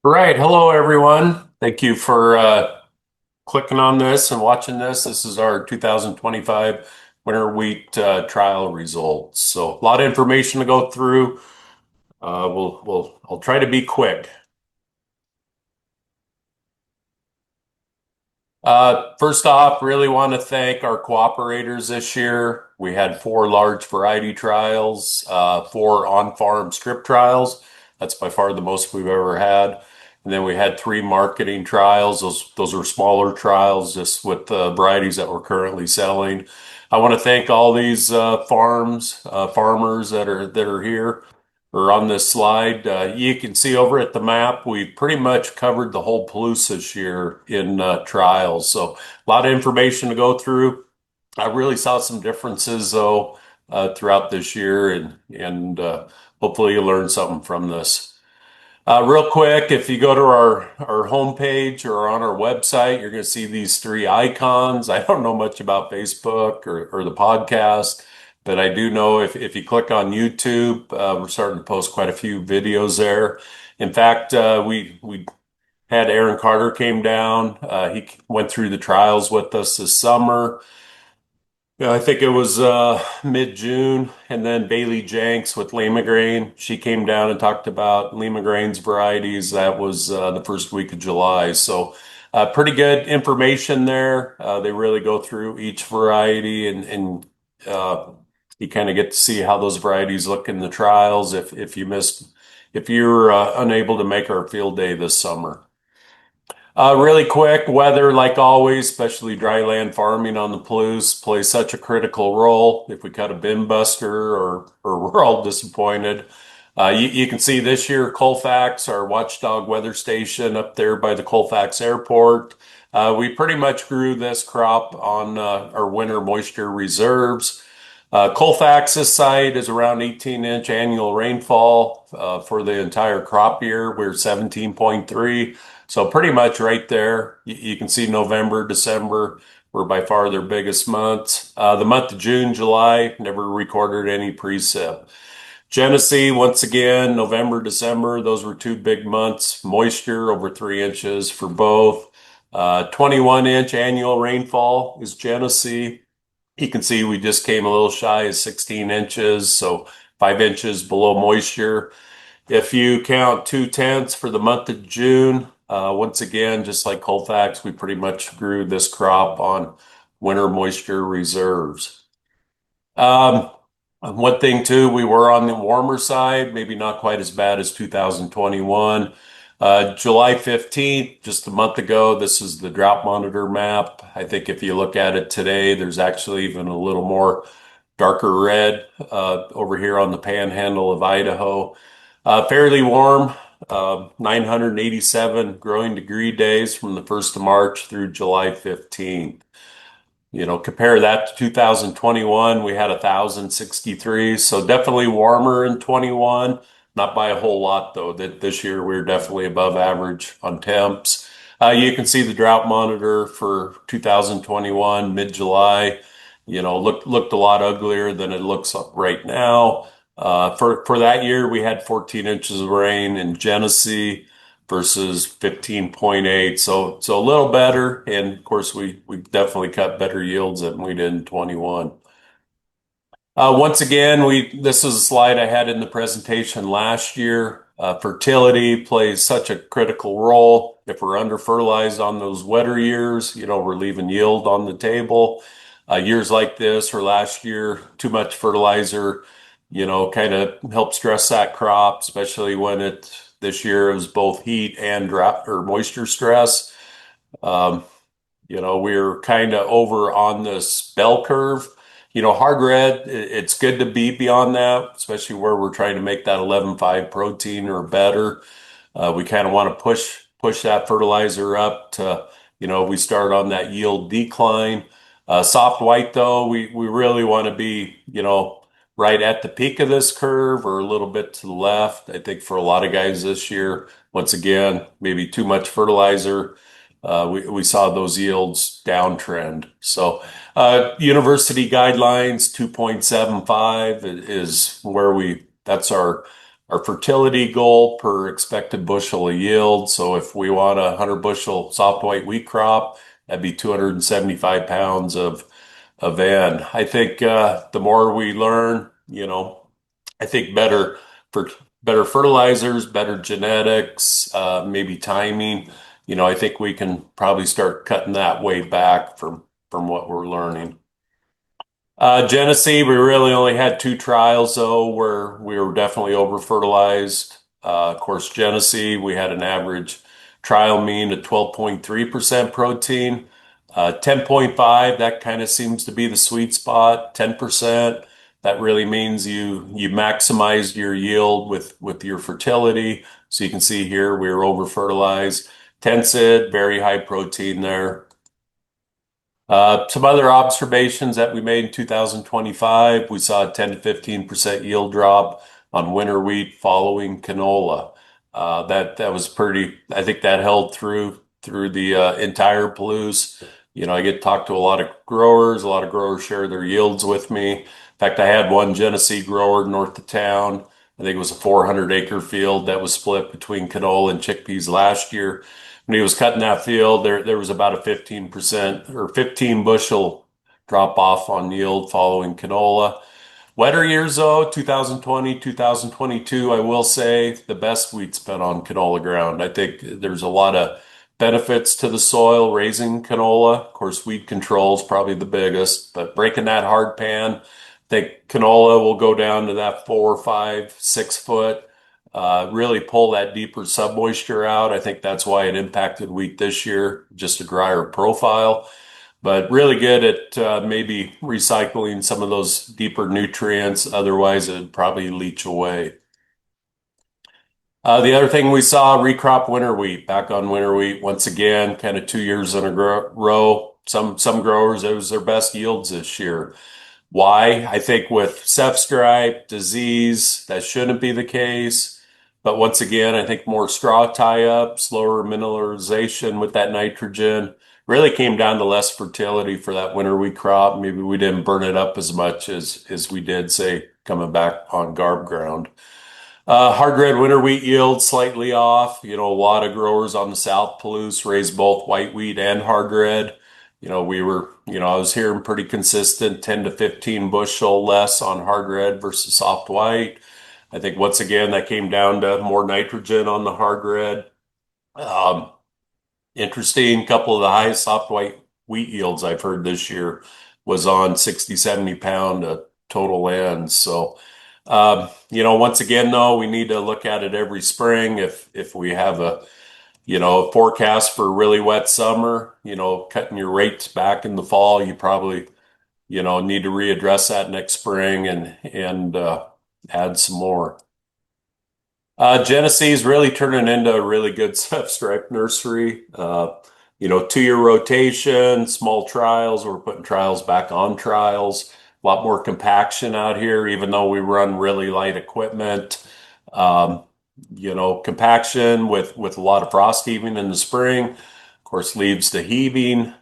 Right. Hello, everyone. Thank you for clicking on this and watching this. This is our 2025 winter wheat trial results. So a lot of information to go through. I'll try to be quick. First off, really want to thank our cooperators this year. We had four large variety trials, four on-farm strip trials. That's by far the most we've ever had. And then we had three marketing trials. Those were smaller trials, just with the varieties that we're currently selling. I want to thank all these farmers that are here or on this slide. You can see over at the map, we pretty much covered the whole Palouse this year in trials. So a lot of information to go through. I really saw some differences though throughout this year, and hopefully you learned something from this. Real quick, if you go to our homepage or on our website, you're going to see these three icons. I don't know much about Facebook or the podcast, but I do know if you click on YouTube, we're starting to post quite a few videos there. In fact, we had Aaron Carter came down. He went through the trials with us this summer. Yeah, I think it was mid-June, and then Bailey Jenks with Lima Grain. She came down and talked about Lima Grain's varieties. That was the first week of July. So pretty good information there. They really go through each variety, and uh, you kind of get to see how those varieties look in the trials if you're unable to make our field day this summer. Really quick, weather, like always, especially dry land farming on the Palouse, plays such a critical role. If we cut a bin buster or we're all disappointed. You can see this year Colfax, our watchdog weather station up there by the Colfax Airport. We pretty much grew this crop on our winter moisture reserves. Colfax's site is around 18-inch annual rainfall for the entire crop year. We're 17.3. So pretty much right there. You can see November, December were by far their biggest months. The month of June, July never recorded any precip. Genesee, once again, November, December, those were two big months. Moisture over 3 inches for both. 21-inch annual rainfall is Genesee. You can see we just came a little shy of 16 inches, so 5 inches below moisture. If you count 2/10 for the month of June, once again, just like Colfax, we pretty much grew this crop on winter moisture reserves. Um, One thing too, we were on the warmer side, maybe not quite as bad as 2021. July 15th, just a month ago, this is the drought monitor map. I think if you look at it today, there's actually even a little more darker red over here on the panhandle of Idaho. Fairly warm, 987 growing degree days from the 1st of March through July 15th. Compare that to 2021, we had 1,063, so definitely warmer in 21, not by a whole lot though. That this year we're definitely above average on temps. You can see the drought monitor for 2021 mid-July. Looked a lot uglier than it looks right now. For that year, we had 14 inches of rain in Genesee versus 15.8. So a little better. And of course, we definitely cut better yields than we did in 21. Once again, this is a slide I had in the presentation last year. Fertility plays such a critical role. If we're under fertilized on those wetter years, we're leaving yield on the table. Years like this or last year, too much fertilizer, kind of help stress that crop, especially when this year it was both heat and drought or moisture stress. Um, we're kind of over on this bell curve. Hard red, it's good to be beyond that, especially where we're trying to make that 11.5 protein or better. We kind of want to push that fertilizer up to, we start on that yield decline. Soft white though, we really want to be, right at the peak of this curve or a little bit to the left. I think for a lot of guys this year, once again, maybe too much fertilizer. We saw those yields downtrend. So university guidelines 2.75 is where that's our our fertility goal per expected bushel of yield. So if we want a 100 bushel soft white wheat crop, that'd be 275 pounds of N. I think the more we learn, I think for better fertilizers, better genetics, maybe timing. I think we can probably start cutting that way back from what we're learning. Genesee, we really only had two trials though, where we were definitely over fertilized. Of course, Genesee, we had an average trial mean of 12.3% protein. 10.5, that kind of seems to be the sweet spot. 10%, that really means you maximized your yield with your fertility. So you can see here we were over fertilized. Tensid, very high protein there. Some other observations that we made in 2025, we saw a 10 to 15% yield drop on winter wheat following canola. That was pretty, I think that held through the entire Palouse. I get to talk to a lot of growers share their yields with me. In fact, I had one Genesee grower north of town. I think it was a 400-acre field that was split between canola and chickpeas last year. When he was cutting that field, there was about a 15% or 15 bushel drop off on yield following canola. Wetter years though, 2020, 2022, I will say the best wheat's been on canola ground. I think there's a lot of benefits to the soil raising canola. Of course, weed control is probably the biggest, but breaking that hard pan, I think canola will go down to that 4, 5, 6 foot. Really pull that deeper submoisture out. I think that's why it impacted wheat this year, just a drier profile. But really good at maybe recycling some of those deeper nutrients. Otherwise, it'd probably leach away. The other thing we saw, recrop winter wheat, back on winter wheat once again, kind of 2 years in a row. Some growers, it was their best yields this year. Why? I think with ceph stripe, disease, that shouldn't be the case. But once again, I think more straw tie-up, slower mineralization with that nitrogen really came down to less fertility for that winter wheat crop. Maybe we didn't burn it up as much as we did, say, coming back on garb ground. Hard red winter wheat yield slightly off. A lot of growers on the South Palouse raise both white wheat and hard red. I was hearing pretty consistent 10 to 15 bushel less on hard red versus soft white. I think once again, that came down to more nitrogen on the hard red. Um, Interesting, couple of the highest soft white wheat yields I've heard this year was on 60, 70 pound total ends. So, once again, though, we need to look at it every spring. If we have a forecast for a really wet summer, cutting your rates back in the fall, you probably, need to readdress that next spring and add some more. Genesee is really turning into a really good stripe nursery. 2 year rotation, small trials. We're putting trials back on trials. A lot more compaction out here, even though we run really light equipment. Um, Compaction with a lot of frost heaving in the spring. Of course, leads to heaving.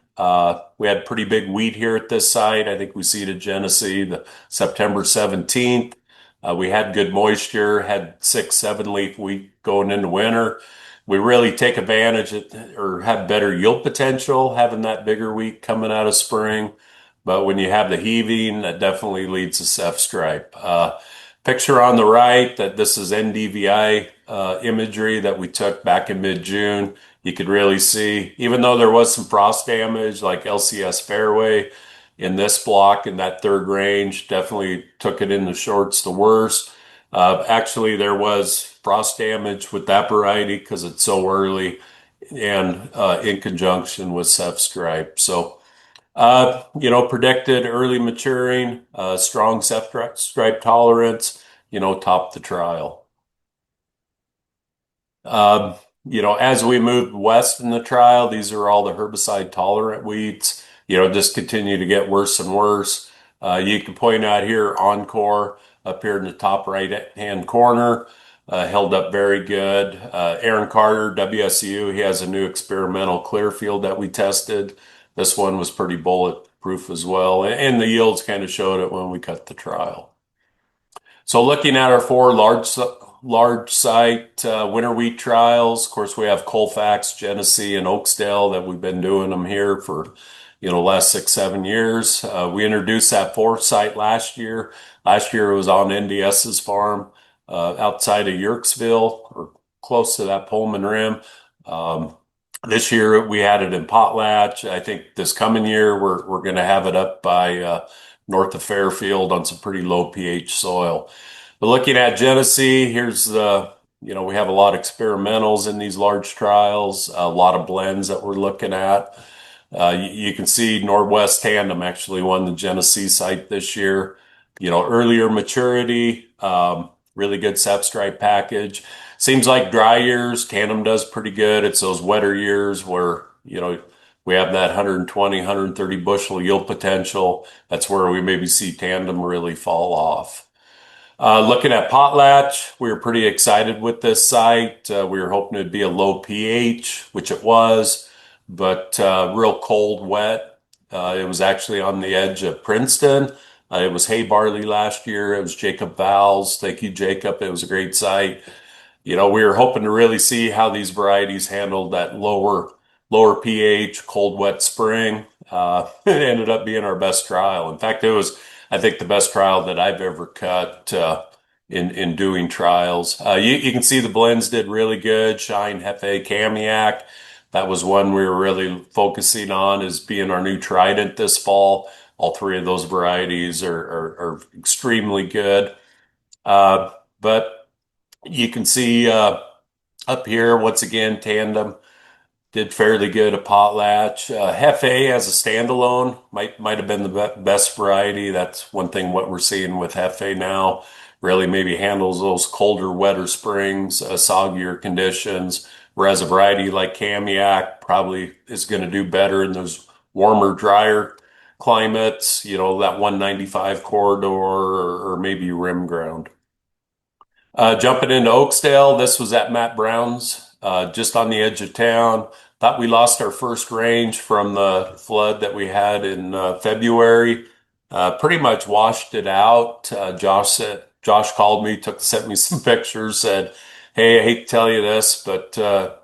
We had pretty big wheat here at this site. I think we seeded Genesee the September 17th. We had good moisture, had 6, 7 leaf wheat going into winter. We really take advantage or have better yield potential having that bigger wheat coming out of spring. But when you have the heaving, that definitely leads to ceph stripe. Picture on the right that this is NDVI imagery that we took back in mid-June. You could really see, even though there was some frost damage like LCS fairway, in this block in that third range, definitely took it in the shorts the worst. Actually, there was frost damage with that variety because it's so early and in conjunction with ceph stripe. So, predicted early maturing, strong ceph stripe tolerance, top the trial. Um, as we move west in the trial, these are all the herbicide tolerant wheats, just continue to get worse and worse. You can point out here Encore up here in the top right hand corner, held up very good. Aaron Carter, WSU, he has a new experimental clear field that we tested. This one was pretty bulletproof as well. And the yields kind of showed it when we cut the trial. So looking at our four large site winter wheat trials. Of course, we have Colfax, Genesee, and Oaksdale that we've been doing them here for, last 6, 7 years. We introduced that fourth site last year. Last year it was on NDS's farm outside of Yerkesville or close to that Pullman Rim. Um, this year we had it in Potlatch. I think this coming year we're going to have it up by north of Fairfield on some pretty low pH soil. But looking at Genesee, here's we have a lot of experimentals in these large trials, a lot of blends that we're looking at. You can see Northwest Tandem actually won the Genesee site this year. Earlier maturity, really good sap stripe package. Seems like dry years, Tandem does pretty good. It's those wetter years where, we have that 120, 130 bushel yield potential. That's where we maybe see Tandem really fall off. Looking at Potlatch, we were pretty excited with this site. We were hoping it'd be a low pH, which it was, but real cold, wet. It was actually on the edge of Princeton. It was hay barley last year. It was Jacob Val's. Thank you, Jacob. It was a great site. We were hoping to really see how these varieties handled that lower pH, cold, wet spring. It ended up being our best trial. In fact, it was, I think, the best trial that I've ever cut in doing trials. You can see the blends did really good. Shine, Hefe, Kamiak. That was one we were really focusing on as being our new Trident this fall. All three of those varieties are extremely good. But you can see up here, once again, Tandem did fairly good at Potlatch. Hefe as a standalone might have been the best variety. That's one thing what we're seeing with Hefe now. Really maybe handles those colder, wetter springs, soggier conditions. Whereas a variety like Kamiak probably is going to do better in those warmer, drier climates, that 195 corridor or maybe rim ground. Jumping into Oakdale, this was at Matt Brown's, just on the edge of town. Thought we lost our first range from the flood that we had in February. Pretty much washed it out. Josh called me, sent me some pictures, said, "Hey, I hate to tell you this, but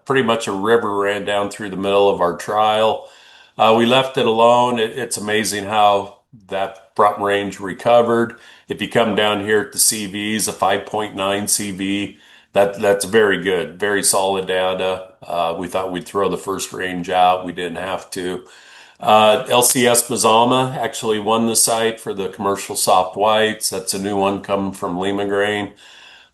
pretty much a river ran down through the middle of our trial." We left it alone. It's amazing how that front range recovered. If you come down here at the CVs, a 5.9 CV, that's very good, very solid data. We thought we'd throw the first range out. We didn't have to. LCS Mazama actually won the site for the commercial soft whites. That's a new one coming from Lima Grain.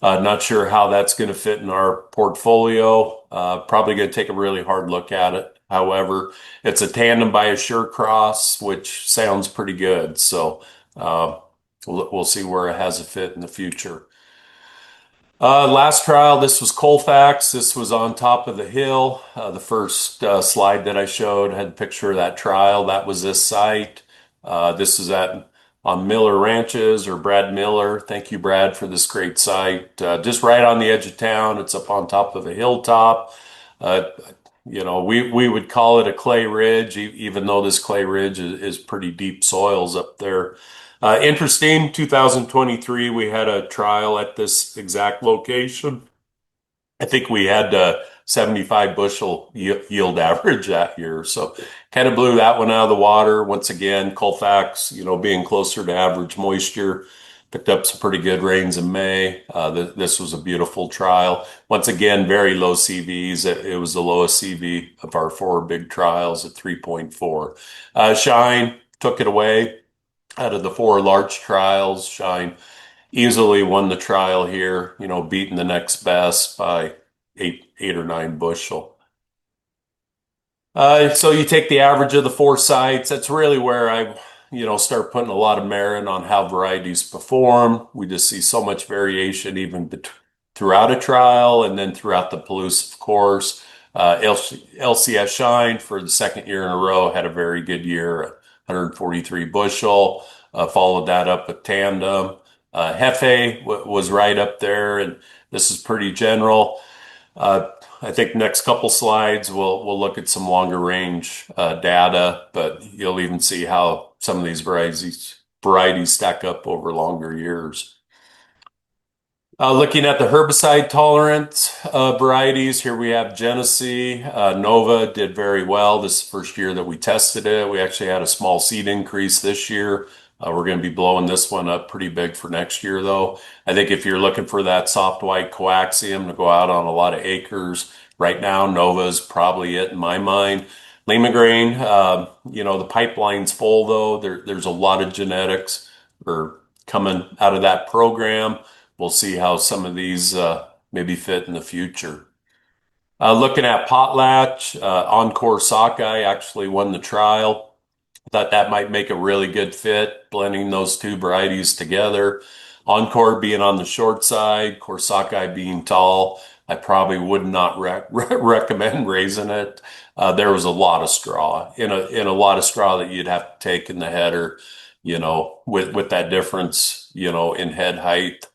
Not sure how that's going to fit in our portfolio. Probably going to take a really hard look at it. However, it's a tandem by a sure cross, which sounds pretty good. So we'll see where it has a fit in the future. Last trial, this was Colfax. This was on top of the hill. The first slide that I showed had a picture of that trial. That was this site. This is on Miller Ranches or Brad Miller. Thank you, Brad, for this great site. Just right on the edge of town. It's up on top of a hilltop. We would call it a clay ridge, even though this clay ridge is pretty deep soils up there. Interesting, 2023, we had a trial at this exact location. I think we had 75 bushel yield average that year. So kind of blew that one out of the water. Once again, Colfax, being closer to average moisture, picked up some pretty good rains in May. This was a beautiful trial. Once again, very low CVs. It was the lowest CV of our four big trials at 3.4. Shine took it away. Out of the four large trials, Shine easily won the trial here, beating the next best by eight or nine bushel. So you take the average of the four sites. That's really where I, start putting a lot of merit on how varieties perform. We just see so much variation even throughout a trial and then throughout the Palouse course. LCS Shine for the second year in a row had a very good year, 143 bushel. Followed that up with Tandem. Hefe was right up there, and this is pretty general. I think next couple slides we'll look at some longer range data, but you'll even see how some of these varieties stack up over longer years. Looking at the herbicide tolerant varieties, here we have Genesee. Nova did very well this first year that we tested it. We actually had a small seed increase this year. We're going to be blowing this one up pretty big for next year, though. I think if you're looking for that soft white coaxium to go out on a lot of acres, right now, Nova is probably it in my mind. Lima grain, the pipeline's full, though. There's a lot of genetics are coming out of that program. We'll see how some of these maybe fit in the future. Looking at potlatch, Encore Sockeye actually won the trial. Thought that might make a really good fit, blending those two varieties together. Encore being on the short side, Corsacai being tall. I probably would not recommend raising it. There was a lot of straw in a lot of straw that you'd have to take in the header, with that difference, in head height.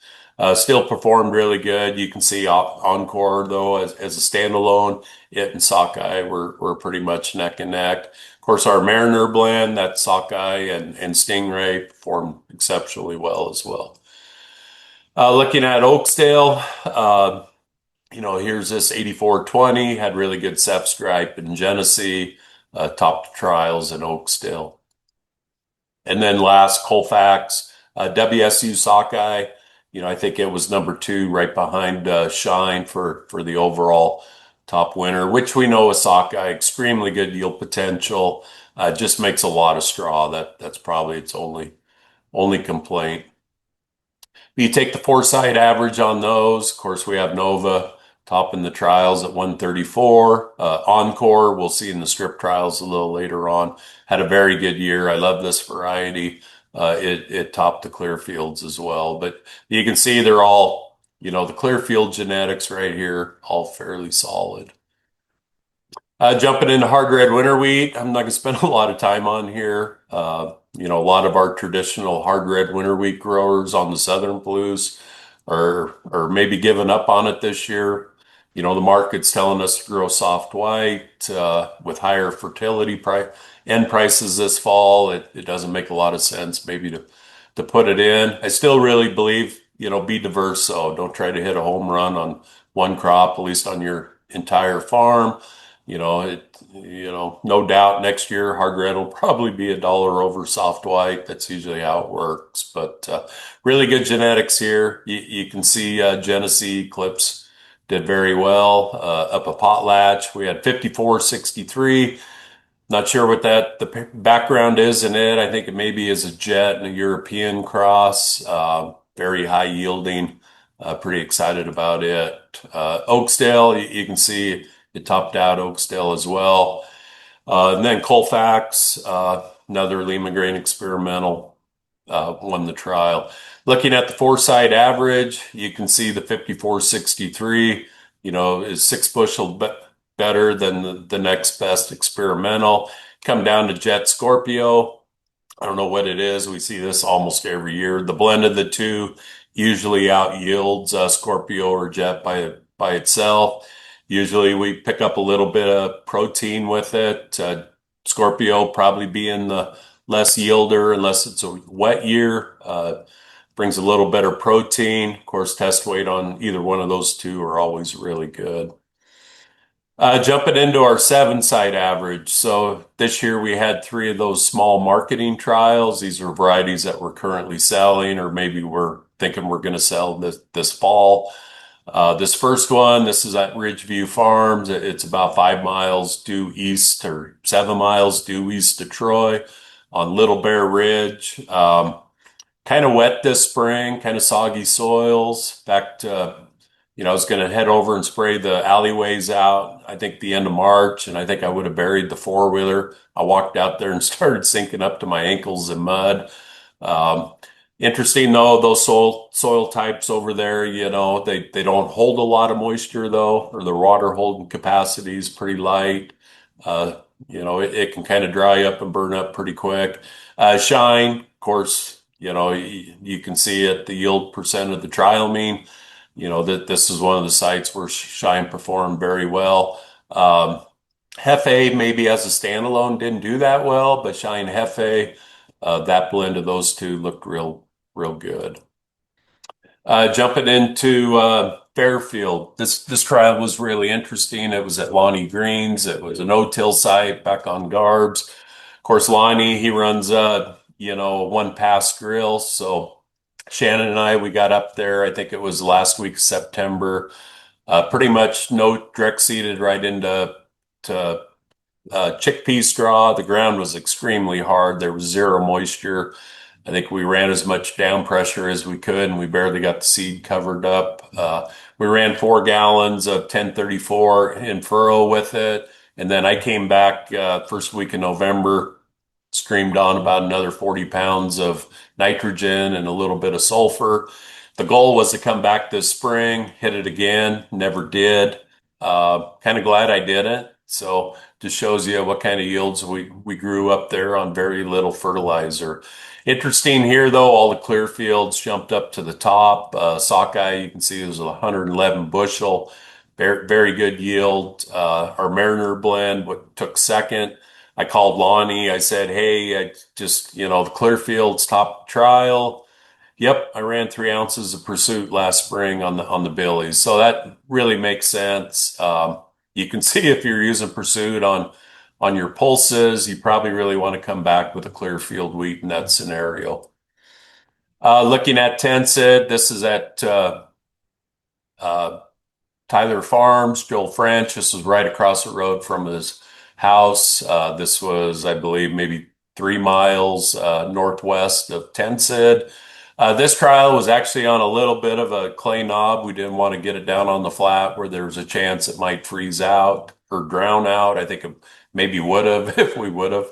Still performed really good. You can see Encore though as a standalone, it and Sockeye were pretty much neck and neck. Of course, our Mariner blend, that Sockeye and Stingray performed exceptionally well as well. Looking at Oaksdale, here's this 8420, had really good Sep Stripe and Genesee, topped trials in Oaksdale. And then last, Colfax, WSU Sockeye. I think it was number two right behind Shine for the overall top winner, which we know is Sockeye, extremely good yield potential. Just makes a lot of straw. That's probably its only complaint. You take the foresight average on those. Of course, we have Nova topping the trials at 134. Encore, we'll see in the strip trials a little later on. Had a very good year. I love this variety. It topped the Clearfields as well. But you can see they're all, the Clearfield genetics right here, all fairly solid. Jumping into hard red winter wheat, I'm not going to spend a lot of time on here. A lot of our traditional hard red winter wheat growers on the Southern Blues are maybe giving up on it this year. The market's telling us to grow soft white with higher fertility end prices this fall. It doesn't make a lot of sense maybe to put it in. I still really believe, be diverse. So don't try to hit a home run on one crop, at least on your entire farm. No doubt next year hard red will probably be $1 over soft white. That's usually how it works. But really good genetics here. You can see Genesee Eclipse did very well. Up a potlatch, we had 5463. Not sure what the background is in it. I think it maybe is a jet and a European cross. Very high yielding. Pretty excited about it. Oaksdale, you can see it topped out Oaksdale as well. And then Colfax, another Lima grain experimental, won the trial. Looking at the foresight average, you can see the 5463, is 6 bushel better than the next best experimental. Come down to Jet Scorpio. I don't know what it is. We see this almost every year. The blend of the two usually out yields Scorpio or Jet by itself. Usually we pick up a little bit of protein with it. Scorpio probably being the less yielder unless it's a wet year. Brings a little better protein. Of course, test weight on either one of those two are always really good. Jumping into our 7 site average. So this year we had 3 of those small marketing trials. These are varieties that we're currently selling, or maybe we're thinking we're going to sell this fall. This first one, this is at Ridgeview Farms. It's about 5 miles due east or 7 miles due east to Troy on Little Bear Ridge. Kind of wet this spring, kind of soggy soils. In fact, I was going to head over and spray the alleyways out, I think the end of March, and I think I would have buried the four-wheeler. I walked out there and started sinking up to my ankles in mud. Um, Interesting though, those soil types over there, they don't hold a lot of moisture though, or the water holding capacity is pretty light. Uh, it can kind of dry up and burn up pretty quick. Shine, of course, you can see it, the yield percent of the trial mean, that this is one of the sites where Shine performed very well. Hefe maybe as a standalone didn't do that well, but Shine Hefe, that blend of those two looked real good. Jumping into Fairfield, this trial was really interesting. It was at Lonnie Green's. It was a no-till site back on Garbs. Of course, Lonnie, he runs a one pass grill. So Shannon and I, we got up there. I think it was last week of September. Pretty much no direct seeded right into to chickpea straw. The ground was extremely hard. There was zero moisture. I think we ran as much down pressure as we could, and we barely got the seed covered up. We ran 4 gallons of 1034 in furrow with it. And then I came back first week in November, streamed on about another 40 pounds of nitrogen and a little bit of sulfur. The goal was to come back this spring, hit it again, never did. Kind of glad I didn't. So just shows you what kind of yields we grew up there on very little fertilizer. Interesting here, though, all the clear fields jumped up to the top. Sockeye, you can see, it was 111 bushel, very, very good yield. Our Mariner blend took second. I called Lonnie. I said, "Hey, I just, the Clearfields top trial. Yep, I ran 3 ounces of Pursuit last spring on the Billies, so that really makes sense. You can see if you're using Pursuit on your pulses, you probably really want to come back with a Clearfield wheat in that scenario. Looking at Tensid, this is at uh, Tyler Farms, Joel French. This was right across the road from his house. This was, I believe, maybe 3 miles northwest of Tensid. This trial was actually on a little bit of a clay knob. We didn't want to get it down on the flat where there was a chance it might freeze out or drown out. I think it maybe would have if we would have.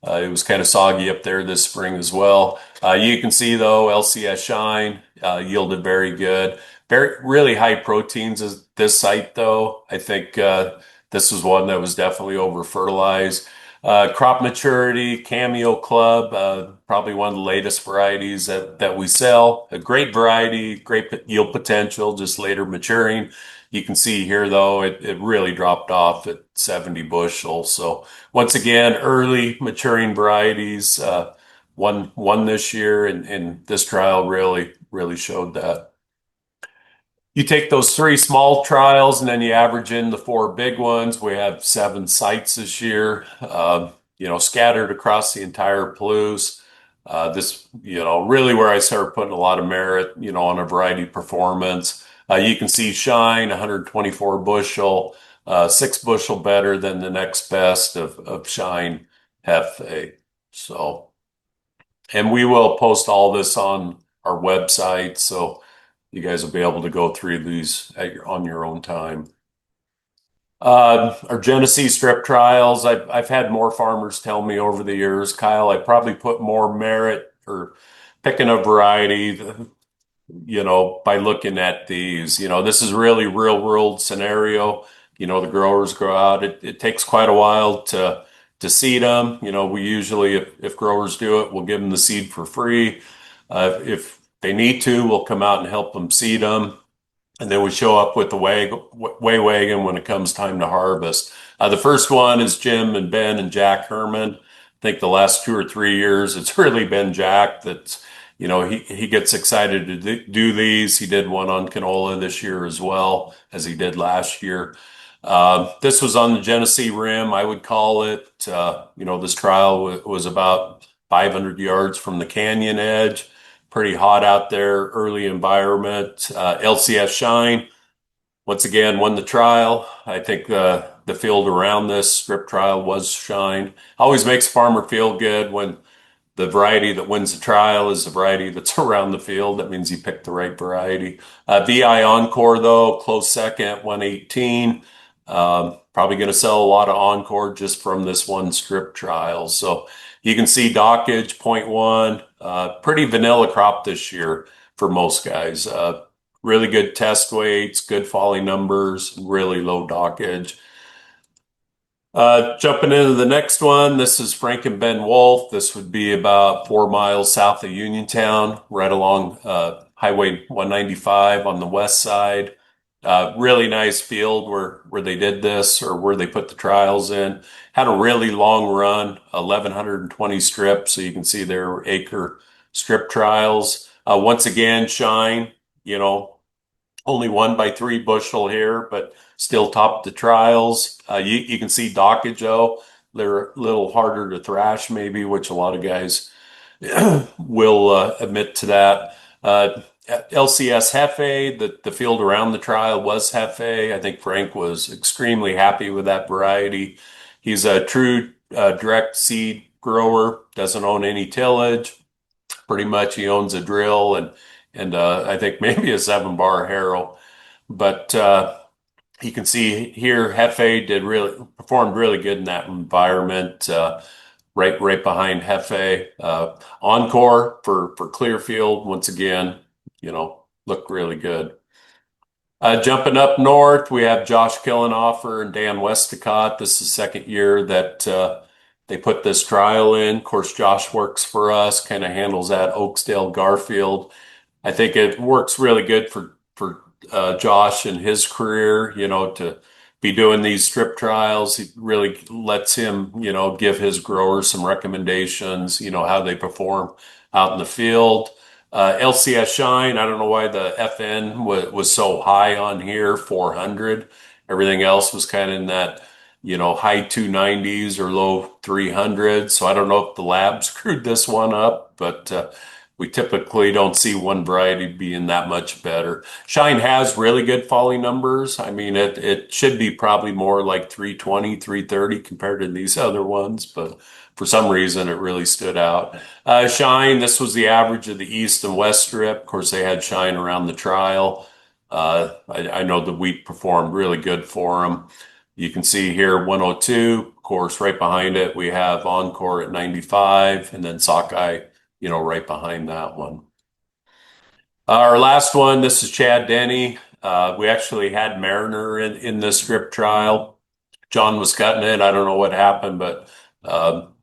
It was kind of soggy up there this spring as well. You can see though, LCS Shine yielded very good. Very really high proteins is this site though. I think this was one that was definitely over fertilized. Crop maturity, Cameo Club, probably one of the latest varieties that we sell. A great variety, great yield potential, just later maturing. You can see here though, it really dropped off at 70 bushel. So once again, early maturing varieties, won this year, and this trial really showed that. You take those 3 small trials and then you average in the 4 big ones. We have 7 sites this year, scattered across the entire Palouse. This, really where I started putting a lot of merit, on a variety performance. You can see Shine, 124 bushel, 6 bushel better than the next best of Shine Hefe. So, and we will post all this on our website. So, you guys will be able to go through these on your own time. Our Genesee strip trials, I've had more farmers tell me over the years, Kyle, I probably put more merit or picking a variety, by looking at these. This is really real world scenario. The growers grow out. It takes quite a while to seed them. We usually, if growers do it, we'll give them the seed for free. If they need to, we'll come out and help them seed them. And then we show up with the weigh wagon when it comes time to harvest. The first one is Jim and Ben and Jack Herman. I think the last 2 or 3 years, it's really been Jack that's, he gets excited to do these. He did one on canola this year as well as he did last year. This was on the Genesee Rim, I would call it. This trial was about 500 yards from the canyon edge. Pretty hot out there, early environment. LCS Shine, once again, won the trial. I think the field around this strip trial was Shine. Always makes a farmer feel good when the variety that wins the trial is the variety that's around the field. That means you picked the right variety. VI Encore, though, close second, 118. Probably going to sell a lot of Encore just from this one strip trial. So you can see dockage, zero point 0.1. Pretty vanilla crop this year for most guys. Really good test weights, good falling numbers, really low dockage. Jumping into the next one, this is Frank and Ben Wolf. This would be about 4 miles south of Uniontown, right along Highway 195 on the west side. Really nice field where they did this or where they put the trials in. Had a really long run, 1,120 strips. So you can see there were acre strip trials. Once again, Shine. you know, only 1 by 3 bushel here, but still topped the trials. You can see Dockage, though. They're a little harder to thrash, maybe, which a lot of guys will admit to that. LCS Hefe, the field around the trial was Hefe. I think Frank was extremely happy with that variety. He's a true direct seed grower, doesn't own any tillage. Pretty much he owns a drill and I think maybe a 7 bar harrow. But you can see here Hefe did really performed really good in that environment. Right behind Hefe. Encore for Clearfield once again, looked really good. Jumping up north, we have Josh Killenhofer and Dan Westacott. This is the second year that they put this trial in. Of course, Josh works for us, kind of handles that Oaksdale Garfield. I think it works really good for Josh and his career, to be doing these strip trials. It really lets him, give his growers some recommendations, how they perform out in the field. LCS Shine, I don't know why the FN was so high on here, 400. Everything else was kind of in that, high 290s or low 300s. So I don't know if the lab screwed this one up, but we typically don't see one variety being that much better. Shine has really good falling numbers. I mean, it should be probably more like 320, 330 compared to these other ones, but for some reason it really stood out. Shine, this was the average of the east and west strip. Of course, they had Shine around the trial. I know the wheat performed really good for them. You can see here 102. Of course, right behind it, we have Encore at 95, and then Sockeye, right behind that one. Our last one, this is Chad Denny. We actually had Mariner in this strip trial. John was cutting it. I don't know what happened, but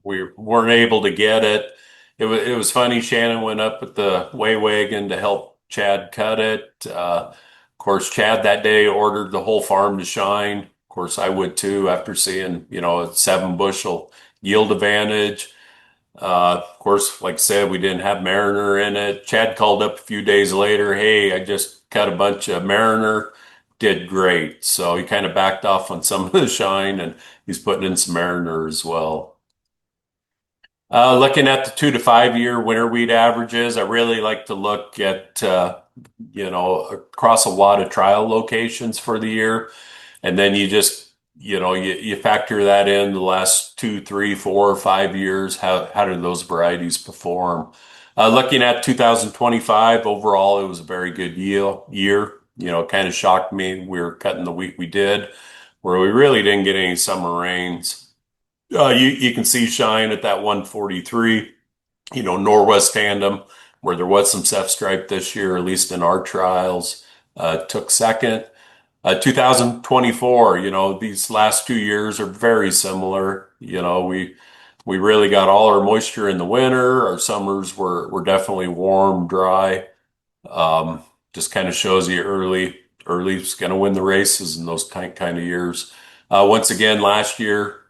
we weren't able to get it. It was funny. Shannon went up with the weigh wagon to help Chad cut it. Of course, Chad that day ordered the whole farm to shine. Of course, I would too after seeing, a 7 bushel yield advantage. Of course, like I said, we didn't have Mariner in it. Chad called up a few days later. Hey, I just cut a bunch of Mariner. Did great. So he kind of backed off on some of the shine and he's putting in some Mariner as well. Looking at the 2 to 5 year winter wheat averages, I really like to look at, across a lot of trial locations for the year. And then you just, you factor that in the last 2, 3, 4, 5 years. How did those varieties perform? Looking at 2025 overall, it was a very good year. It kind of shocked me. We were cutting the wheat we did, where we really didn't get any summer rains. You can see Shine at that 143. Norwest Tandem, where there was some Ceph stripe this year, at least in our trials, took second. 2024, these last 2 years are very similar. We really got all our moisture in the winter. Our summers were definitely warm, dry. Just kind of shows you early's going to win the races in those kind of years. Once again, last year,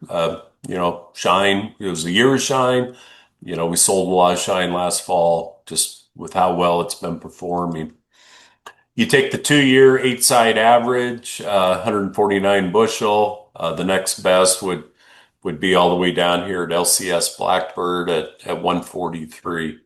Shine, it was the year of Shine. We sold a lot of Shine last fall, just with how well it's been performing. You take the 2 year 8 side average, 149 bushel. The next best would be all the way down here at LCS Blackbird at 143.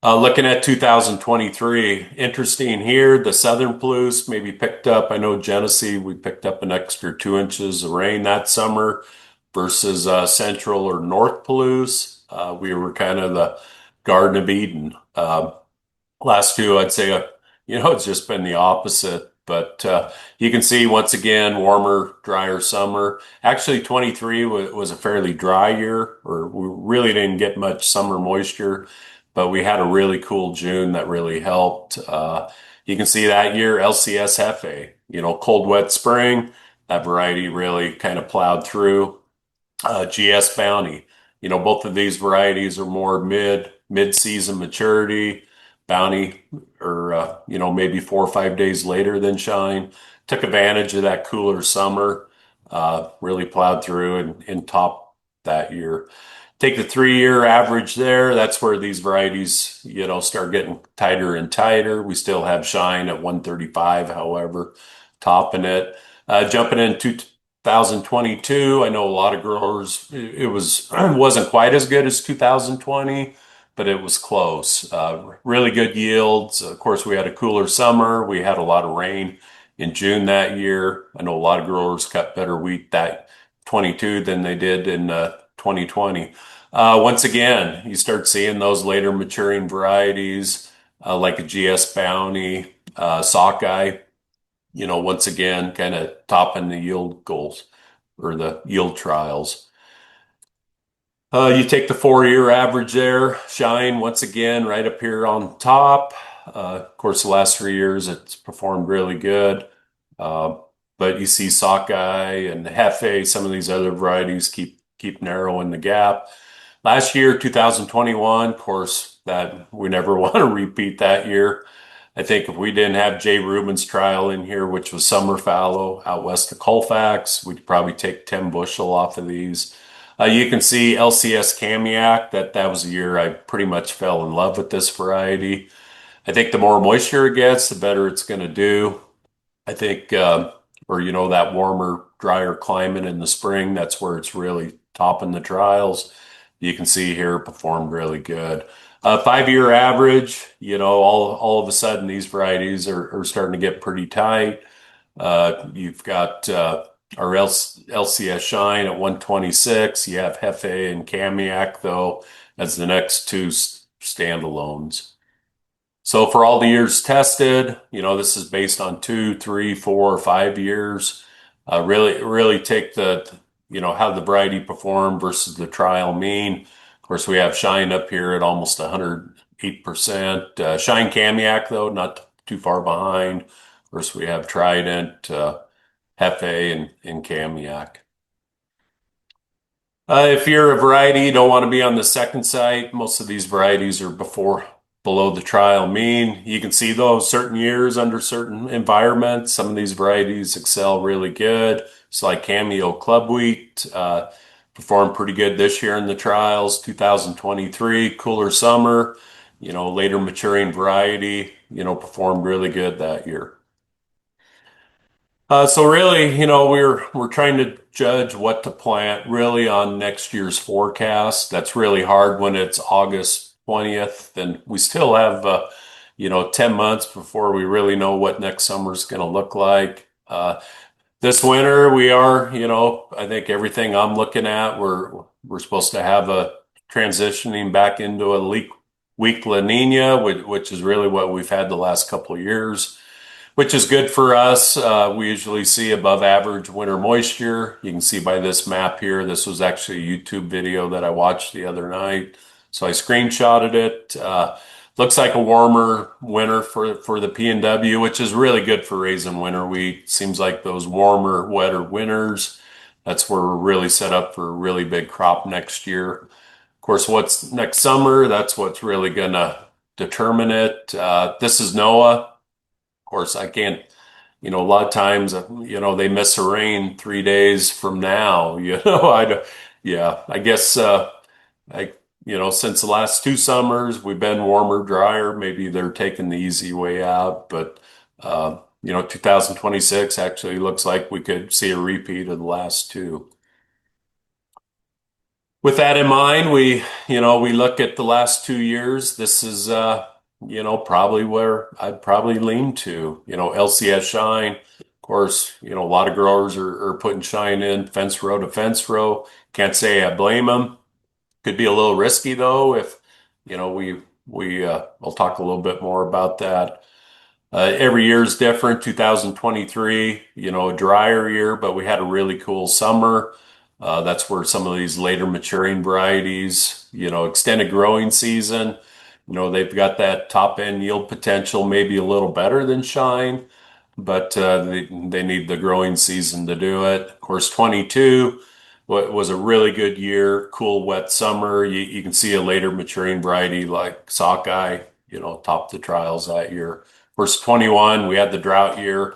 Looking at 2023, interesting here. The Southern Palouse maybe picked up. I know Genesee, we picked up an extra 2 inches of rain that summer versus Central or North Palouse. We were kind of the Garden of Eden. Last two, I'd say, it's just been the opposite. But you can see once again, warmer, drier summer. Actually, 23 was a fairly dry year, or we really didn't get much summer moisture, but we had a really cool June that really helped. You can see that year, LCS Hefe, cold, wet spring. That variety really kind of plowed through. GS Bounty, both of these varieties are more mid-season maturity. Bounty, or maybe 4 or 5 days later than Shine, took advantage of that cooler summer, really plowed through and topped that year. Take the 3-year average there. That's where these varieties, start getting tighter and tighter. We still have Shine at 135, however, topping it. Jumping in 2022, I know a lot of growers, it was wasn't quite as good as 2020, but it was close. Really good yields. Of course, we had a cooler summer. We had a lot of rain in June that year. I know a lot of growers cut better wheat that 22 than they did in 2020. Once again, you start seeing those later maturing varieties like a GS Bounty, Sockeye, once again, kind of topping the yield goals or the yield trials. You take the 4-year average there, Shine once again right up here on top. Of course, the last 3 years it's performed really good. Uh, but you see Sockeye and Hefe, some of these other varieties keep narrowing the gap. Last year, 2021, of course, that we never want to repeat that year. I think if we didn't have Jay Rubin's trial in here, which was summer fallow out west of Colfax, we'd probably take 10 bushel off of these. You can see LCS Camiac, that was a year I pretty much fell in love with this variety. I think the more moisture it gets, the better it's going to do. I think, or that warmer, drier climate in the spring, that's where it's really topping the trials. You can see here performed really good. 5-year average, all of a sudden these varieties are starting to get pretty tight. You've got our LCS Shine at 126. You have Hefe and Camiac though as the next two standalones. So for all the years tested, this is based on 2, 3, 4, 5 years. Really take how the variety performed versus the trial mean. Of course, we have Shine up here at almost 108%. Shine Camiac though, not too far behind. Of course, we have Trident, Hefe, and Camiac. If you're a variety, you don't want to be on the second site. Most of these varieties are below the trial mean. You can see those certain years under certain environments. Some of these varieties excel really good. It's like Cameo Club Wheat, performed pretty good this year in the trials. 2023, cooler summer, later maturing variety, performed really good that year. So really, we're trying to judge what to plant really on next year's forecast. That's really hard when it's August 20th, and we still have 10 months before we really know what next summer's going to look like. This winter we are, I think everything I'm looking at, we're supposed to have a transitioning back into a weak La Nina, which is really what we've had the last couple of years, which is good for us. We usually see above average winter moisture. You can see by this map here, this was actually a YouTube video that I watched the other night. So I screenshotted it. Looks like a warmer winter for the PNW, which is really good for raising winter wheat. Seems like those warmer, wetter winters, that's where we're really set up for a really big crop next year. Of course, what's next summer, that's what's really gonna determine it. This is NOAA. Of course, I can't, a lot of times, they miss a rain 3 days from now, yeah, I guess, I, since the last 2 summers, we've been warmer, drier. Maybe they're taking the easy way out, but, 2026 actually looks like we could see a repeat of the last two. With that in mind, we look at the last 2 years. This is, probably where I'd probably lean to, LCS Shine. Of course, a lot of growers are putting Shine in fence row to fence row. Can't say I blame them. Could be a little risky though if, we'll talk a little bit more about that. Every year is different. 2023, a drier year, but we had a really cool summer. That's where some of these later maturing varieties, extended growing season, they've got that top end yield potential, maybe a little better than Shine, but they need the growing season to do it. Of course, 22 was a really good year, cool, wet summer. You can see a later maturing variety like Sockeye, top the trials that year. Of course, 21, we had the drought year.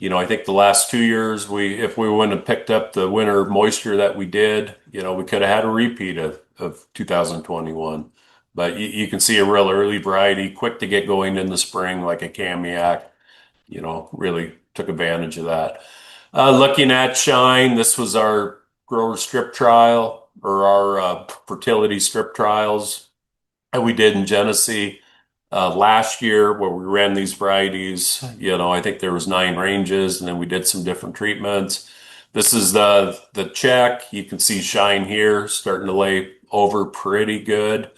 I think the last 2 years, if we wouldn't have picked up the winter moisture that we did, we could have had a repeat of 2021. But you can see a real early variety, quick to get going in the spring, like a Kamiak, really took advantage of that. Looking at Shine, this was our grower strip trial or our fertility strip trials that we did in Genesee last year where we ran these varieties. I think there was 9 ranges and then we did some different treatments. This is the check. You can see Shine here starting to lay over pretty good.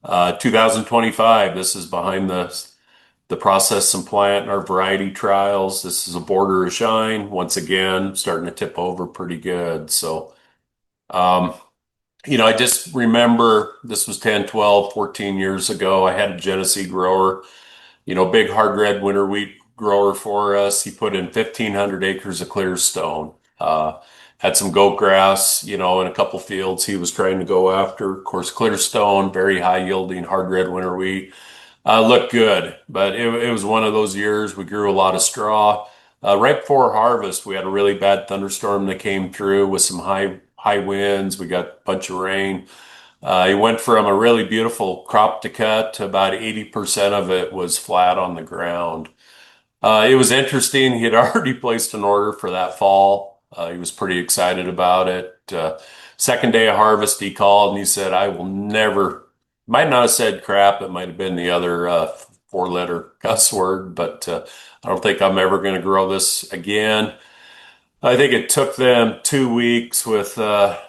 2025, this is behind the process and plant and our variety trials. This is a border of Shine. Once again, starting to tip over pretty good. So, um, I just remember this was 10, 12, 14 years ago. I had a Genesee grower, big hard red winter wheat grower for us. He put in 1,500 acres of clear stone. Had some goat grass, in a couple fields he was trying to go after. Of course, clear stone, very high yielding hard red winter wheat. Looked good, but it was one of those years we grew a lot of straw. Right before harvest, we had a really bad thunderstorm that came through with some high winds. We got a bunch of rain. It went from a really beautiful crop to cut to about 80% of it was flat on the ground. It was interesting. He had already placed an order for that fall. He was pretty excited about it. Second day of harvest, he called and he said, I will never, might not have said crap. It might have been the other 4-letter cuss word, but I don't think I'm ever going to grow this again. I think it took them 2 weeks with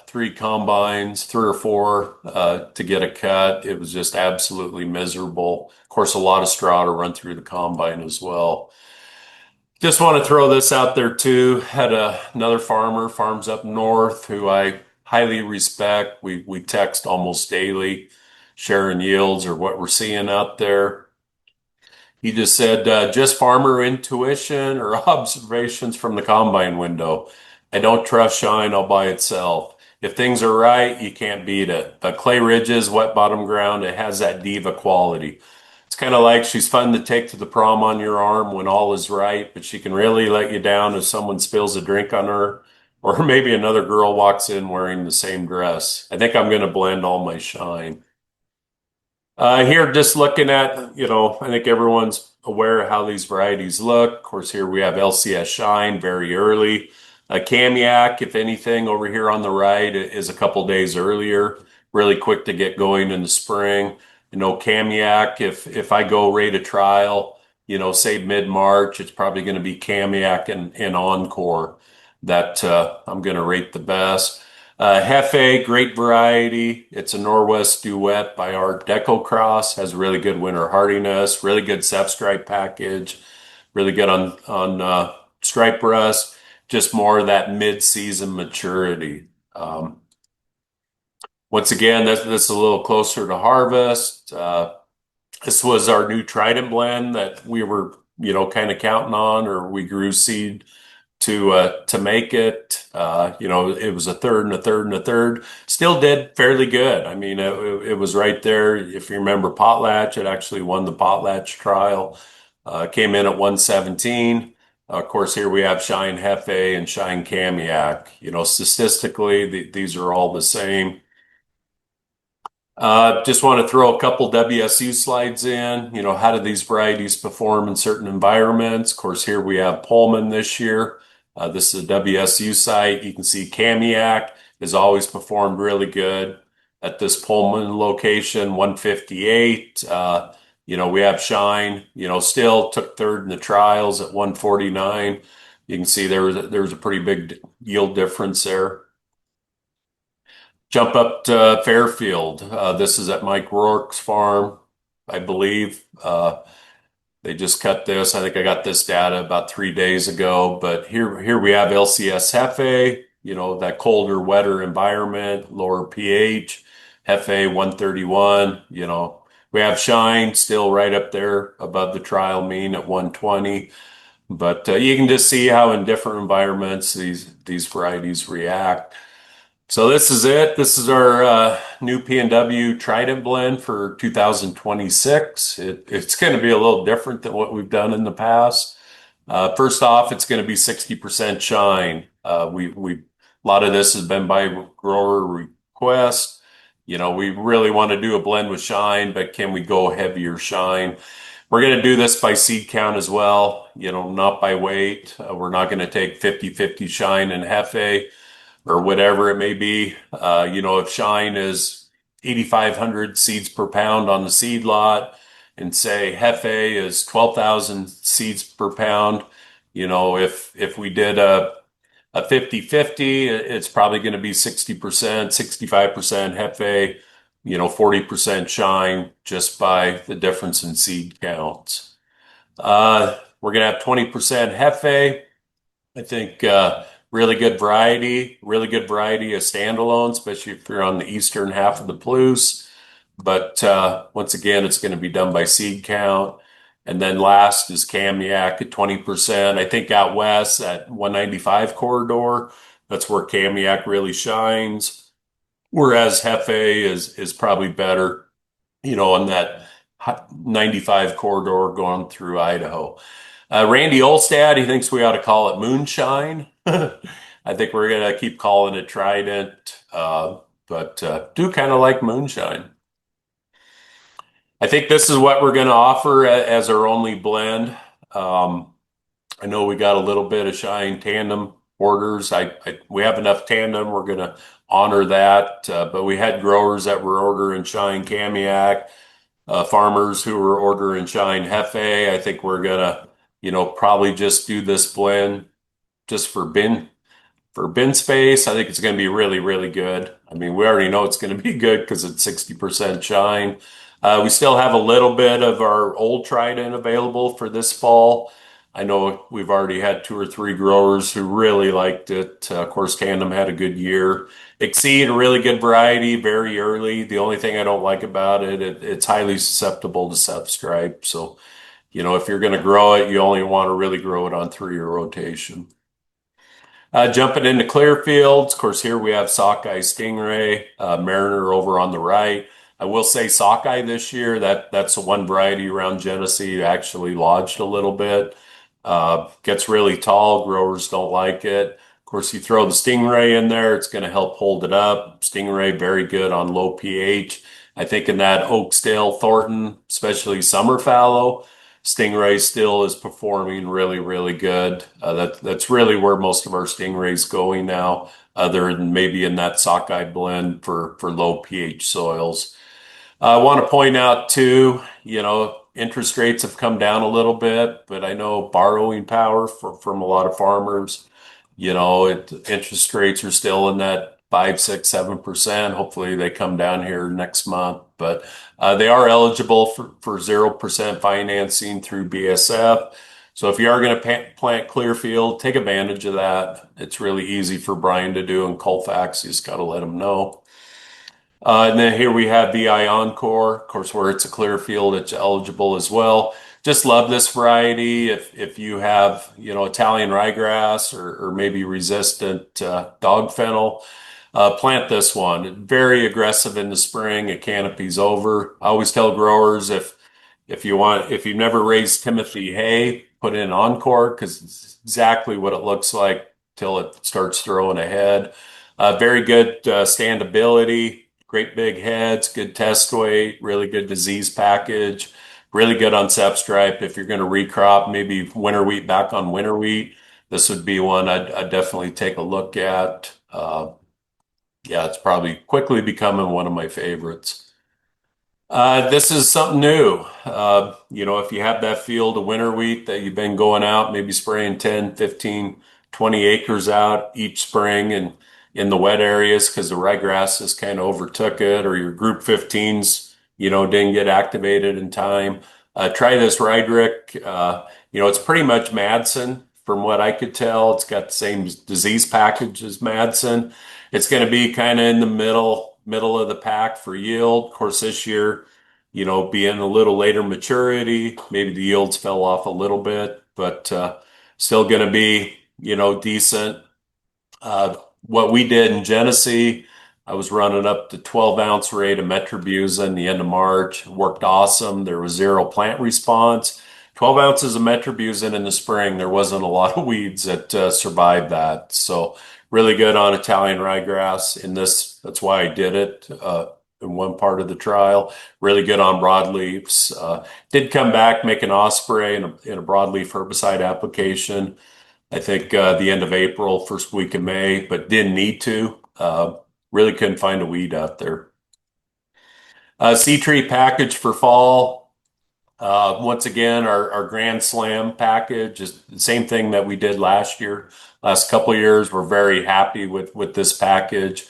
3 combines, 3 or 4, to get a cut. It was just absolutely miserable. Of course, a lot of straw to run through the combine as well. Just want to throw this out there too. Had another farmer, farms up north, who I highly respect. We text almost daily, sharing yields or what we're seeing out there. He just said, just farmer intuition or observations from the combine window. I don't trust Shine all by itself. If things are right, you can't beat it. But clay ridges, wet bottom ground, it has that diva quality. It's kind of like she's fun to take to the prom on your arm when all is right, but she can really let you down if someone spills a drink on her, or maybe another girl walks in wearing the same dress. I think I'm going to blend all my Shine. Here, just looking at, I think everyone's aware of how these varieties look. Of course, here we have LCS Shine very early. Kamiak, if anything, over here on the right is a couple days earlier, really quick to get going in the spring. Kamiak, if I go rate a trial, say mid-March, it's probably going to be Kamiak and Encore that I'm going to rate the best. Hefe, great variety. It's a Norwest Duet by Art Deco Cross. Has really good winter hardiness, really good Sep stripe package, really good on stripe rust. Just more of that mid-season maturity. Once again, this is a little closer to harvest. This was our new Trident blend that we were, kind of counting on, or we grew seed to make it. It was a third and a third and a third. Still did fairly good. I mean, it was right there. If you remember Potlatch, it actually won the Potlatch trial. Came in at 117. Of course, here we have Shine Hefe and Shine Kamiak. Statistically, these are all the same. Just want to throw a couple WSU slides in. How do these varieties perform in certain environments? Of course, here we have Pullman this year. This is a WSU site. You can see Kamiak has always performed really good at this Pullman location, 158. We have Shine, still took third in the trials at 149. You can see there was a pretty big yield difference there. Jump up to Fairfield. This is at Mike Rourke's farm, I believe. They just cut this. I think I got this data about 3 days ago. But here we have LCS Hefe, that colder, wetter environment, lower pH. Hefe 131. We have Shine still right up there above the trial mean at 120. But you can just see how in different environments these varieties react. So this is it. This is our new PNW Trident blend for 2026. It's going to be a little different than what we've done in the past. First off, it's going to be 60% shine. A lot of this has been by grower request. We really want to do a blend with shine, but can we go heavier shine? We're going to do this by seed count as well, not by weight. We're not going to take 50-50 shine and hefe or whatever it may be. If shine is 8,500 seeds per pound on the seed lot and say hefe is 12,000 seeds per pound, if we did a 50-50, it's probably going to be 60%, 65% hefe, 40% shine just by the difference in seed counts. We're going to have 20% hefe. I think really good variety of standalone, especially if you're on the eastern half of the Palouse. But once again, it's going to be done by seed count. And then last is Kamiak at 20%. I think out west at 195 corridor, that's where Kamiak really shines. Whereas Hefe is probably better, on that 95 corridor going through Idaho. Randy Olstad, he thinks we ought to call it moonshine. I think we're going to keep calling it Trident, but do kind of like moonshine. I think this is what we're going to offer as our only blend. I know we got a little bit of Shine Tandem orders. We have enough Tandem. We're going to honor that. But we had growers that were ordering Shine Kamiak, farmers who were ordering Shine Hefe. I think we're going to, probably just do this blend just for bin space. I think it's going to be really, really good. I mean, we already know it's going to be good because it's 60% shine. We still have a little bit of our old Trident available for this fall. I know we've already had 2 or 3 growers who really liked it. Of course, Tandem had a good year. Exceed, a really good variety, very early. The only thing I don't like about it's highly susceptible to substripe. So, if you're going to grow it, you only want to really grow it on 3-year rotation. Jumping into clear fields, of course, here we have Sockeye Stingray, Mariner over on the right. I will say Sockeye this year, that's the one variety around Genesee actually lodged a little bit. Gets really tall, growers don't like it. Of course, you throw the Stingray in there, it's going to help hold it up. Stingray, very good on low pH. I think in that Oaksdale, Thornton, especially summer fallow, Stingray still is performing really, really good. That's really where most of our Stingray's going now, other than maybe in that Sockeye blend for low pH soils. I want to point out too, interest rates have come down a little bit, but I know borrowing power from a lot of farmers, interest rates are still in that 5, 6, 7%. Hopefully they come down here next month, but they are eligible for 0% financing through BSF. So if you are going to plant Clearfield, take advantage of that. It's really easy for Brian to do in Colfax. You just got to let him know. And then here we have VI Encore, of course, where it's a clear field, it's eligible as well. Just love this variety. If you have, Italian ryegrass or maybe resistant dog fennel, plant this one. Very aggressive in the spring. It canopies over. I always tell growers if you've never raised Timothy hay, put in Encore because it's exactly what it looks like till it starts throwing ahead. Very good standability. Great big heads, good test weight, really good disease package, really good on substripe. If you're going to recrop, maybe winter wheat back on winter wheat, this would be one I'd definitely take a look at. Yeah, it's probably quickly becoming one of my favorites. This is something new. If you have that field of winter wheat that you've been going out, maybe spraying 10, 15, 20 acres out each spring and in the wet areas because the ryegrass has kind of overtook it, or your group 15s, didn't get activated in time. Try this Rydrick. It's pretty much Madsen from what I could tell. It's got the same disease package as Madsen. It's going to be kind of in the middle of the pack for yield. Of course, this year, being a little later maturity, maybe the yields fell off a little bit, but still going to be, decent. What we did in Genesee, I was running up to 12-ounce rate of metribuzin the end of March. Worked awesome. There was zero plant response. 12 ounces of metribuzin in the spring. There wasn't a lot of weeds that survived that. So really good on Italian ryegrass in this. That's why I did it in one part of the trial. Really good on broadleafs. Did come back, make an osprey in a broadleaf herbicide application. I think the end of April, first week of May, but didn't need to. Really couldn't find a weed out there. Seed tree package for fall. Once again, our Grand Slam package is the same thing that we did last year. Last couple of years, we're very happy with this package.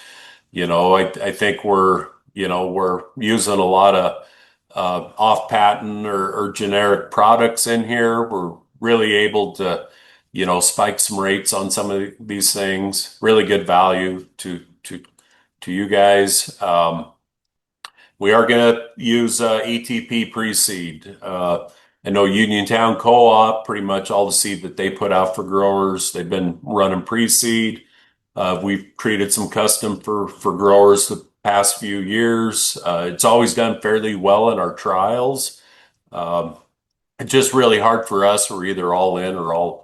I think we're using a lot of off patent or generic products in here. We're really able to, spike some rates on some of these things. Really good value to you guys. We are going to use ATP pre-seed. I know Uniontown Co-op, pretty much all the seed that they put out for growers, they've been running pre-seed. We've created some custom for growers the past few years. It's always done fairly well in our trials. Um, it's just really hard for us. We're either all in or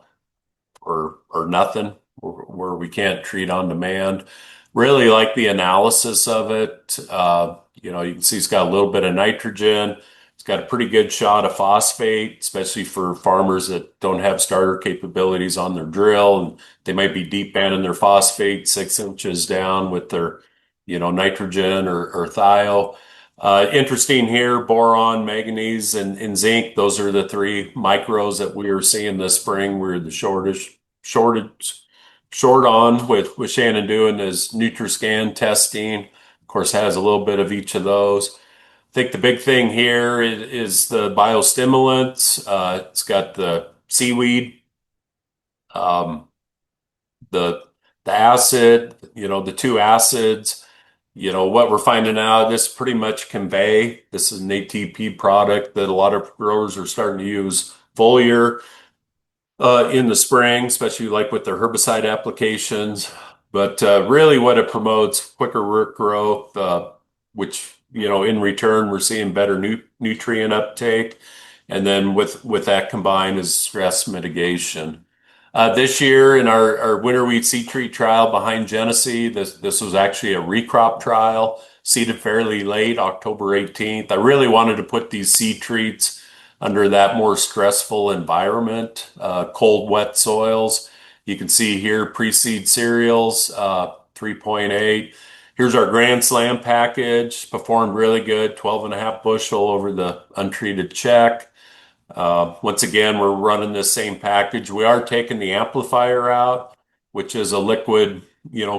nothing, where we can't treat on demand. Really like the analysis of it. You can see it's got a little bit of nitrogen. It's got a pretty good shot of phosphate, especially for farmers that don't have starter capabilities on their drill, and they might be deep banding their phosphate 6 inches down with their, nitrogen or thio. Interesting here, boron, manganese, and zinc. Those are the three micros that we are seeing this spring. We're the shortage short on with Shannon doing his NutriScan testing. Of course, has a little bit of each of those. I think the big thing here is the biostimulants. It's got the seaweed, um, the the acid, the two acids. What we're finding out, this pretty much convey. This is an ATP product that a lot of growers are starting to use foliar in the spring, especially like with their herbicide applications. But really, what it promotes quicker root growth, which in return we're seeing better nutrient uptake, and then with that combined is stress mitigation. This year in our winter wheat seed treat trial behind Genesee, this was actually a recrop trial, seeded fairly late, October 18th. I really wanted to put these seed treats under that more stressful environment, cold, wet soils. You can see here pre-seed cereals, 3.8. Here's our Grand Slam package, performed really good, 12 and a half bushel over the untreated check. Once again, we're running this same package. We are taking the amplifier out, which is a liquid,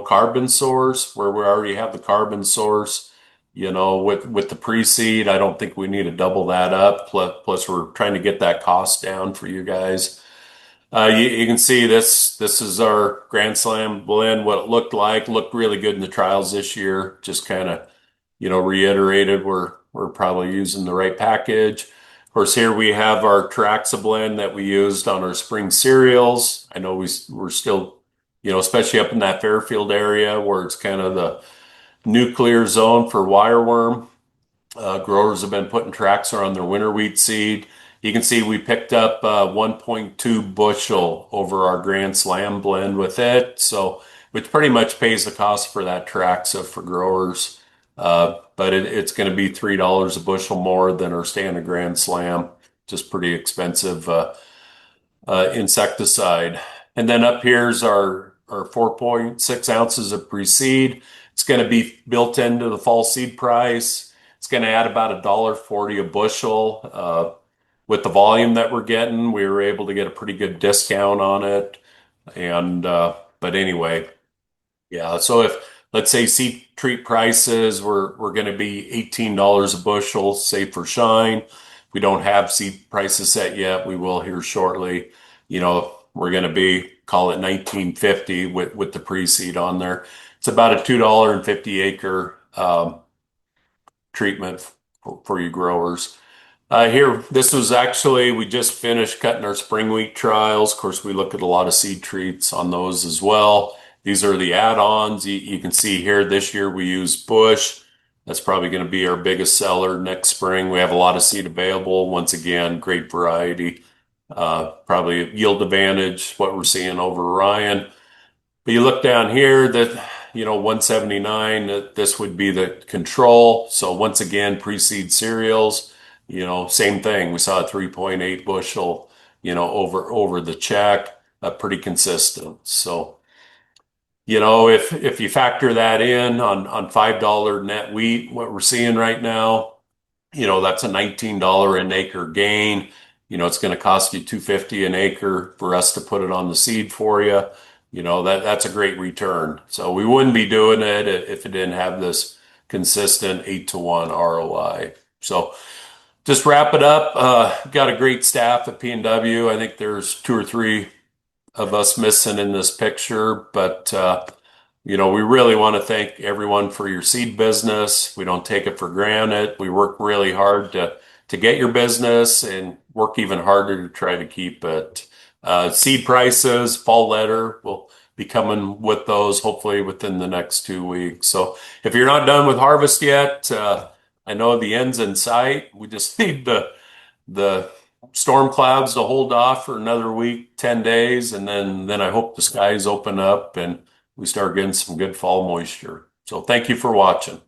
carbon source where we already have the carbon source. With the pre-seed, I don't think we need to double that up. Plus, we're trying to get that cost down for you guys. You can see this is our Grand Slam blend, what it looked really good in the trials this year. Just kind of, reiterated we're probably using the right package. Of course, here we have our Traxa blend that we used on our spring cereals. I know we're still, especially up in that Fairfield area where it's kind of the nuclear zone for wireworm. Growers have been putting Traxa on their winter wheat seed. You can see we picked up 1.2 bushel over our Grand Slam blend with it. So, which pretty much pays the cost for that Traxa for growers. But it's going to be $3 a bushel more than our standard Grand Slam. Just pretty expensive insecticide. And then up here's our 4.6 ounces of pre-seed. It's going to be built into the fall seed price. It's going to add about $1.40 a bushel. With the volume that we're getting, we were able to get a pretty good discount on it. And but anyway, yeah. So if let's say seed treat prices we're going to be $18 a bushel, say for shine. We don't have seed prices set yet. We will here shortly. We're going to be call it 1950 with the pre-seed on there. It's about a $2.50 acre treatment for you growers. Here, this was actually, we just finished cutting our spring wheat trials. Of course, we look at a lot of seed treats on those as well. These are the add-ons. You can see here this year we use Bush. That's probably going to be our biggest seller next spring. We have a lot of seed available. Once again, great variety. Probably yield advantage, what we're seeing over Ryan. But you look down here that, 179, this would be the control. So once again, pre-seed cereals, same thing. We saw a 3.8 bushel, over the check, pretty consistent. So, if you factor that in on $5 net wheat, what we're seeing right now, that's a $19 an acre gain. It's going to cost you 250 an acre for us to put it on the seed for you. That's a great return. So we wouldn't be doing it if it didn't have this consistent 8-to-1 ROI. So just wrap it up. Got a great staff at PNW. I think there's two or three of us missing in this picture, but we really want to thank everyone for your seed business. We don't take it for granted. We work really hard to get your business and work even harder to try to keep it. Seed prices, fall letter will be coming with those hopefully within the next 2 weeks. So if you're not done with harvest yet, I know the end's in sight. We just need the storm clouds to hold off for another week, 10 days, and then I hope the skies open up and we start getting some good fall moisture. So thank you for watching.